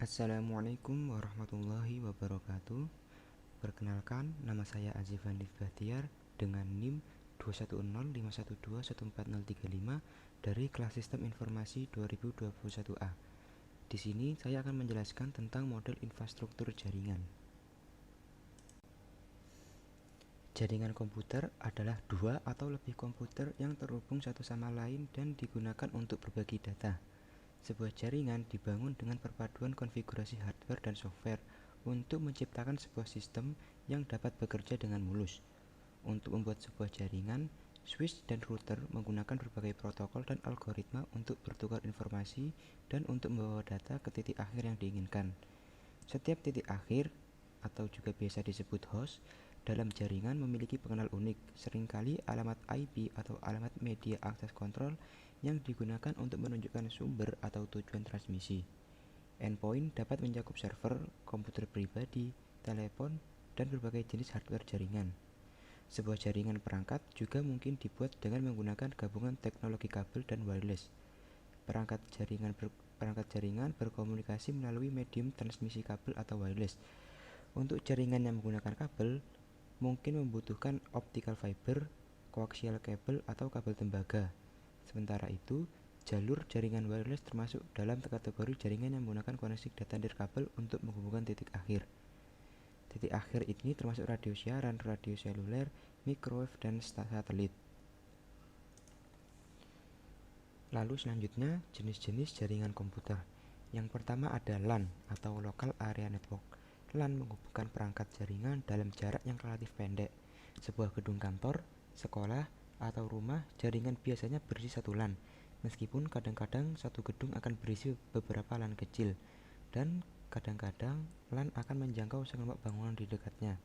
Assalamualaikum warahmatullahi wabarakatuh. Perkenalkan, nama saya Azif Handif Bahtiar dengan NIM 21051214035 dari kelas Sistem Informasi 2021A. Di sini saya akan menjelaskan tentang model infrastruktur jaringan. Jaringan komputer adalah dua atau lebih komputer yang terhubung satu sama lain dan digunakan untuk berbagi data. Sebuah jaringan dibangun dengan perpaduan konfigurasi hardware dan software untuk menciptakan sebuah sistem yang dapat bekerja dengan mulus. Untuk membuat sebuah jaringan, switch dan router menggunakan berbagai protokol dan algoritma untuk bertukar informasi dan untuk membawa data ke titik akhir yang diinginkan. Setiap titik akhir, atau juga biasa disebut host, dalam jaringan memiliki pengenal unik, seringkali alamat IP atau alamat media akses kontrol yang digunakan untuk menunjukkan sumber atau tujuan transmisi. Endpoint dapat mencakup server, komputer pribadi, telepon, dan berbagai jenis hardware jaringan. Sebuah jaringan perangkat juga mungkin dibuat dengan menggunakan gabungan teknologi kabel dan wireless. Perangkat jaringan berkomunikasi melalui medium transmisi kabel atau wireless. Untuk jaringan yang menggunakan kabel, mungkin membutuhkan optical fiber, coaxial cable, atau kabel tembaga. Sementara itu, jalur jaringan wireless termasuk dalam kategori jaringan yang menggunakan koneksi data nirkabel untuk menghubungkan titik akhir. Titik akhir ini termasuk radio siaran, radio seluler, microwave, dan satelit. Lalu selanjutnya, jenis-jenis jaringan komputer. Yang pertama ada LAN atau Local Area Network. LAN menghubungkan perangkat jaringan dalam jarak yang relatif pendek. Sebuah gedung kantor, sekolah, atau rumah, jaringan biasanya berisi satu LAN, meskipun kadang-kadang satu gedung akan berisi beberapa LAN kecil, dan kadang-kadang LAN akan menjangkau sekelompok bangunan di dekatnya.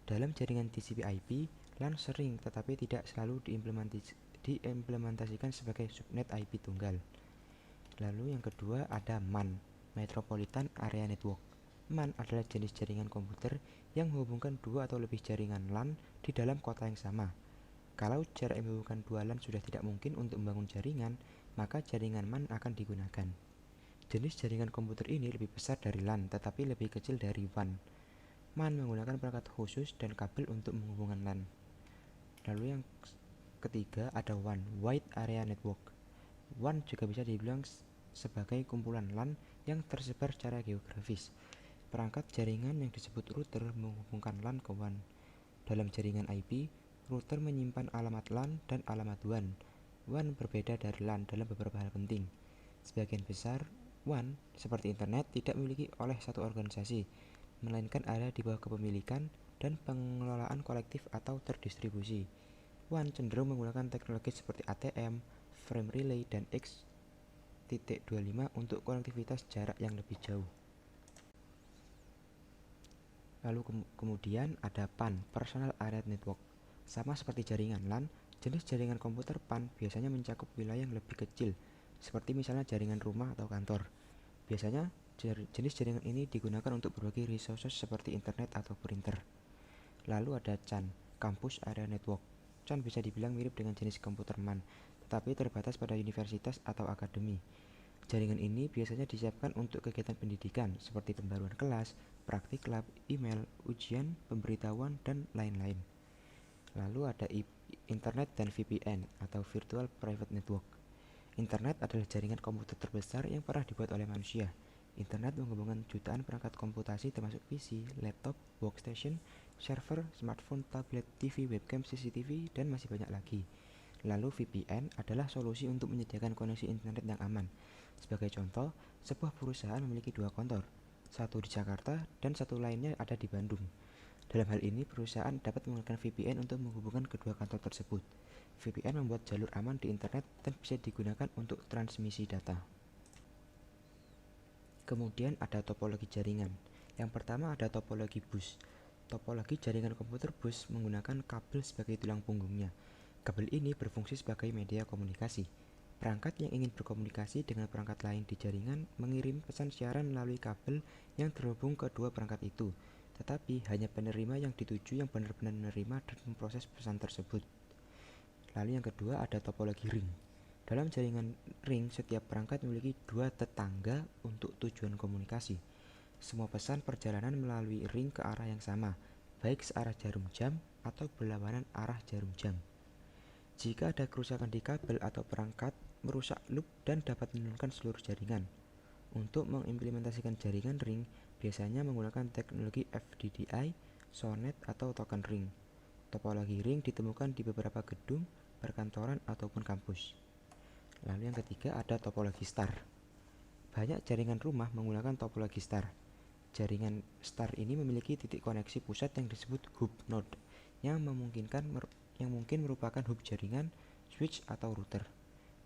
Dalam jaringan TCP/IP, LAN sering tetapi tidak selalu diimplementasikan sebagai subnet IP tunggal. Lalu yang kedua ada MAN, Metropolitan Area Network. MAN adalah jenis jaringan komputer yang menghubungkan dua atau lebih jaringan LAN di dalam kota yang sama. Kalau jarak yang menghubungkan dua LAN sudah tidak mungkin untuk membangun jaringan, maka jaringan MAN akan digunakan. Jenis jaringan komputer ini lebih besar dari LAN, tetapi lebih kecil dari WAN. MAN menggunakan perangkat khusus dan kabel untuk menghubungkan LAN. Lalu yang ketiga ada WAN, Wide Area Network. WAN juga bisa dibilang sebagai kumpulan LAN yang tersebar secara geografis. Perangkat jaringan yang disebut router menghubungkan LAN ke WAN. Dalam jaringan IP, router menyimpan alamat LAN dan alamat WAN. WAN berbeda dari LAN dalam beberapa hal penting. Sebagian besar WAN, seperti internet, tidak dimiliki oleh satu organisasi, melainkan ada di bawah kepemilikan dan pengelolaan kolektif atau terdistribusi. WAN cenderung menggunakan teknologi seperti ATM, frame relay, dan X.25 untuk konektivitas jarak yang lebih jauh. Lalu kemudian ada PAN, Personal Area Network. Sama seperti jaringan LAN, jenis jaringan komputer PAN biasanya mencakup wilayah yang lebih kecil, seperti misalnya jaringan rumah atau kantor. Biasanya jenis jaringan ini digunakan untuk berbagi resources seperti internet atau printer. Lalu ada CAN, Campus Area Network. CAN bisa dibilang mirip dengan jenis komputer MAN, tetapi terbatas pada universitas atau akademi. Jaringan ini biasanya disiapkan untuk kegiatan pendidikan seperti pembaruan kelas, praktik lab, email, ujian, pemberitahuan, dan lain-lain. Lalu ada Internet dan VPN atau Virtual Private Network. Internet adalah jaringan komputer terbesar yang pernah dibuat oleh manusia. Internet menghubungkan jutaan perangkat komputasi termasuk PC, laptop, workstation, server, smartphone, tablet, TV, webcam, CCTV, dan masih banyak lagi. Lalu VPN adalah solusi untuk menyediakan koneksi internet yang aman. Sebagai contoh, sebuah perusahaan memiliki dua kantor, satu di Jakarta dan satu lainnya ada di Bandung. Dalam hal ini, perusahaan dapat menggunakan VPN untuk menghubungkan kedua kantor tersebut. VPN membuat jalur aman di internet dan bisa digunakan untuk transmisi data. Kemudian ada topologi jaringan. Yang pertama ada topologi bus. Topologi jaringan komputer bus menggunakan kabel sebagai tulang punggungnya. Kabel ini berfungsi sebagai media komunikasi. Perangkat yang ingin berkomunikasi dengan perangkat lain di jaringan mengirim pesan siaran melalui kabel yang terhubung ke dua perangkat itu, tetapi hanya penerima yang dituju yang benar-benar menerima dan memproses pesan tersebut. Lalu yang kedua ada topologi ring. Dalam jaringan ring, setiap perangkat memiliki dua tetangga untuk tujuan komunikasi. Semua pesan perjalanan melalui ring ke arah yang sama, baik searah jarum jam atau berlawanan arah jarum jam. Jika ada kerusakan di kabel atau perangkat, merusak loop dan dapat menurunkan seluruh jaringan. Untuk mengimplementasikan jaringan ring, biasanya menggunakan teknologi FDDI, SONET, atau token ring. Topologi ring ditemukan di beberapa gedung, perkantoran, ataupun kampus. Lalu yang ketiga ada topologi star. Banyak jaringan rumah menggunakan topologi star. Jaringan star ini memiliki titik koneksi pusat yang disebut hub node, yang mungkin merupakan hub jaringan, switch, atau router.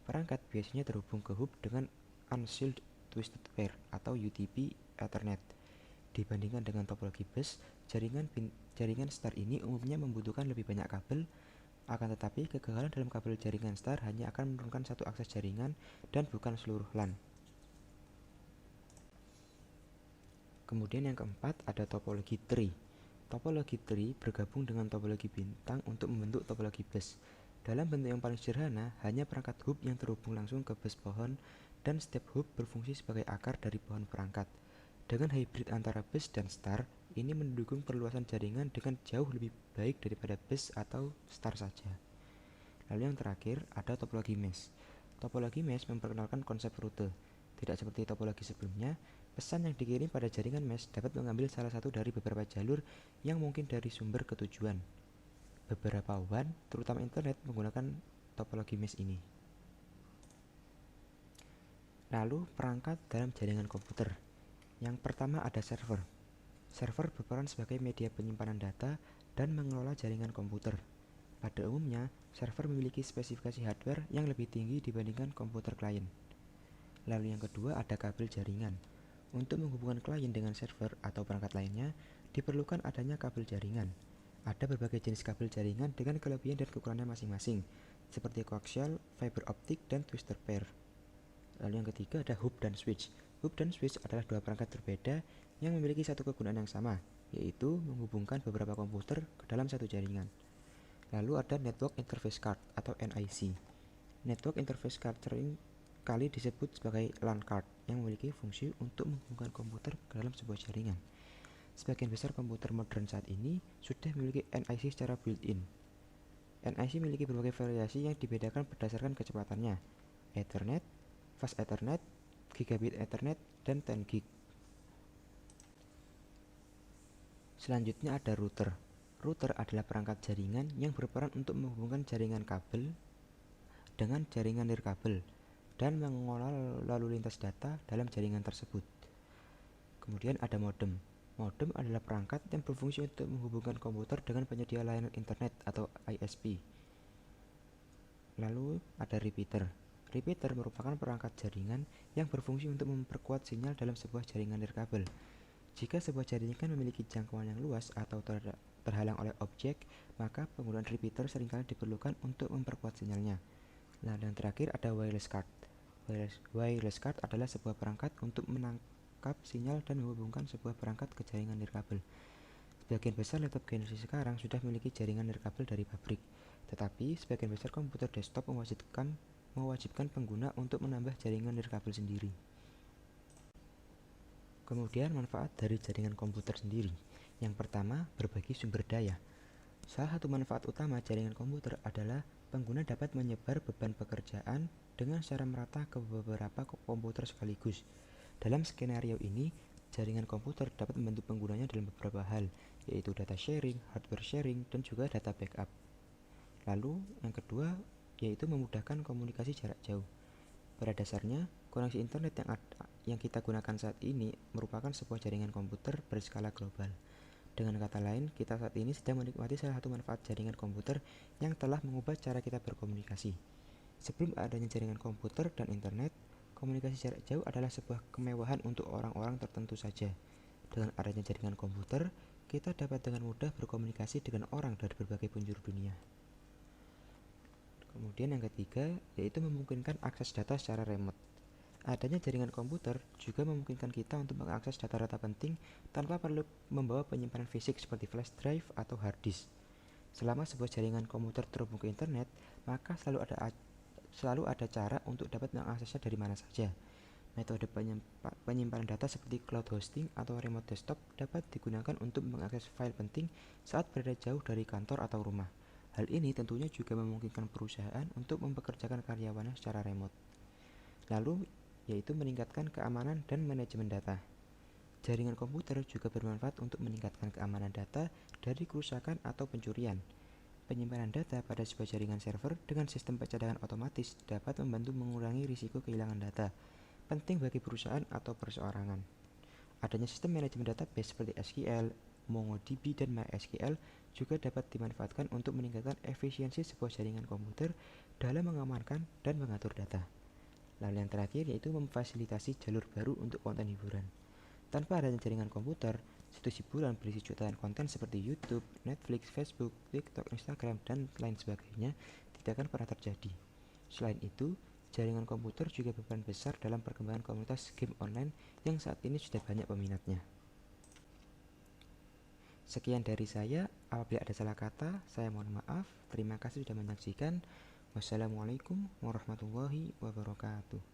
Perangkat biasanya terhubung ke hub dengan unsealed twisted pair atau UTP Ethernet. Dibandingkan dengan topologi bus, jaringan star ini umumnya membutuhkan lebih banyak kabel. Akan tetapi, kegagalan dalam kabel jaringan star hanya akan menurunkan satu akses jaringan dan bukan seluruh LAN. Kemudian yang keempat ada topologi tree. Topologi tree bergabung dengan topologi bintang untuk membentuk topologi bus. Dalam bentuk yang paling sederhana, hanya perangkat hub yang terhubung langsung ke bus pohon, dan setiap hub berfungsi sebagai akar dari pohon perangkat. Dengan hybrid antara bus dan star, ini mendukung perluasan jaringan dengan jauh lebih baik daripada bus atau star saja. Lalu yang terakhir ada topologi mesh. Topologi mesh memperkenalkan konsep rute. Tidak seperti topologi sebelumnya, pesan yang dikirim pada jaringan mesh dapat mengambil salah satu dari beberapa jalur yang mungkin dari sumber ke tujuan. Beberapa WAN, terutama internet, menggunakan topologi mesh ini. Lalu perangkat dalam jaringan komputer. Yang pertama ada server. Server berperan sebagai media penyimpanan data dan mengelola jaringan komputer. Pada umumnya, server memiliki spesifikasi hardware yang lebih tinggi dibandingkan komputer klien. Lalu yang kedua ada kabel jaringan. Untuk menghubungkan klien dengan server atau perangkat lainnya, diperlukan adanya kabel jaringan. Ada berbagai jenis kabel jaringan dengan kelebihan dan kekurangannya masing-masing, seperti koaksial, fiber optik, dan twister pair. Lalu yang ketiga ada hub dan switch. Hub dan switch adalah dua perangkat berbeda yang memiliki satu kegunaan yang sama, yaitu menghubungkan beberapa komputer ke dalam satu jaringan. Lalu ada network interface card atau NIC. Network interface card sering kali disebut sebagai LAN card yang memiliki fungsi untuk menghubungkan komputer ke dalam sebuah jaringan. Sebagian besar komputer modern saat ini sudah memiliki NIC secara built-in. NIC memiliki berbagai variasi yang dibedakan berdasarkan kecepatannya: Ethernet, Fast Ethernet, Gigabit Ethernet, dan 10 gig. Selanjutnya ada router. Router adalah perangkat jaringan yang berperan untuk menghubungkan jaringan kabel dengan jaringan nirkabel dan mengolah lalu lintas data dalam jaringan tersebut. Kemudian ada modem. Modem adalah perangkat yang berfungsi untuk menghubungkan komputer dengan penyedia layanan internet atau ISP. Lalu ada repeater. Repeater merupakan perangkat jaringan yang berfungsi untuk memperkuat sinyal dalam sebuah jaringan nirkabel. Jika sebuah jaringan memiliki jangkauan yang luas atau terhalang oleh objek, maka penggunaan repeater seringkali diperlukan untuk memperkuat sinyalnya. Nah, yang terakhir ada wireless card. Wireless card adalah sebuah perangkat untuk menangkap sinyal dan menghubungkan sebuah perangkat ke jaringan nirkabel. Sebagian besar laptop generasi sekarang sudah memiliki jaringan nirkabel dari pabrik, tetapi sebagian besar komputer desktop mewajibkan pengguna untuk menambah jaringan nirkabel sendiri. Kemudian manfaat dari jaringan komputer sendiri. Yang pertama, berbagi sumber daya. Salah satu manfaat utama jaringan komputer adalah pengguna dapat menyebar beban pekerjaan dengan secara merata ke beberapa komputer sekaligus. Dalam skenario ini, jaringan komputer dapat membantu penggunanya dalam beberapa hal, yaitu data sharing, hardware sharing, dan juga data backup. Lalu, yang kedua, yaitu memudahkan komunikasi jarak jauh. Pada dasarnya, koneksi internet yang kita gunakan saat ini merupakan sebuah jaringan komputer berskala global. Dengan kata lain, kita saat ini sedang menikmati salah satu manfaat jaringan komputer yang telah mengubah cara kita berkomunikasi. Sebelum adanya jaringan komputer dan internet, komunikasi jarak jauh adalah sebuah kemewahan untuk orang-orang tertentu saja. Dengan adanya jaringan komputer, kita dapat dengan mudah berkomunikasi dengan orang dari berbagai penjuru dunia. Kemudian yang ketiga, yaitu memungkinkan akses data secara remote. Adanya jaringan komputer juga memungkinkan kita untuk mengakses data-data penting tanpa perlu membawa penyimpanan fisik seperti flash drive atau hard disk. Selama sebuah jaringan komputer terhubung ke internet, maka selalu ada selalu ada cara untuk dapat mengaksesnya dari mana saja. Metode penyimpanan data seperti cloud hosting atau remote desktop dapat digunakan untuk mengakses file penting saat berada jauh dari kantor atau rumah. Hal ini tentunya juga memungkinkan perusahaan untuk mempekerjakan karyawannya secara remote. Lalu, yaitu meningkatkan keamanan dan manajemen data. Jaringan komputer juga bermanfaat untuk meningkatkan keamanan data dari kerusakan atau pencurian. Penyimpanan data pada sebuah jaringan server dengan sistem pencadangan otomatis dapat membantu mengurangi risiko kehilangan data, penting bagi perusahaan atau perseorangan. Adanya sistem manajemen database seperti SQL, MongoDB, dan MySQL juga dapat dimanfaatkan untuk meningkatkan efisiensi sebuah jaringan komputer dalam mengamankan dan mengatur data. Lalu yang terakhir yaitu memfasilitasi jalur baru untuk konten hiburan. Tanpa adanya jaringan komputer, situs hiburan berisi jutaan konten seperti YouTube, Netflix, Facebook, TikTok, Instagram, dan lain sebagainya tidak akan pernah terjadi. Selain itu, jaringan komputer juga berperan besar dalam perkembangan komunitas game online yang saat ini sudah banyak peminatnya. Sekian dari saya, apabila ada salah kata, saya mohon maaf. Terima kasih sudah menyaksikan. Wassalamualaikum warahmatullahi wabarakatuh.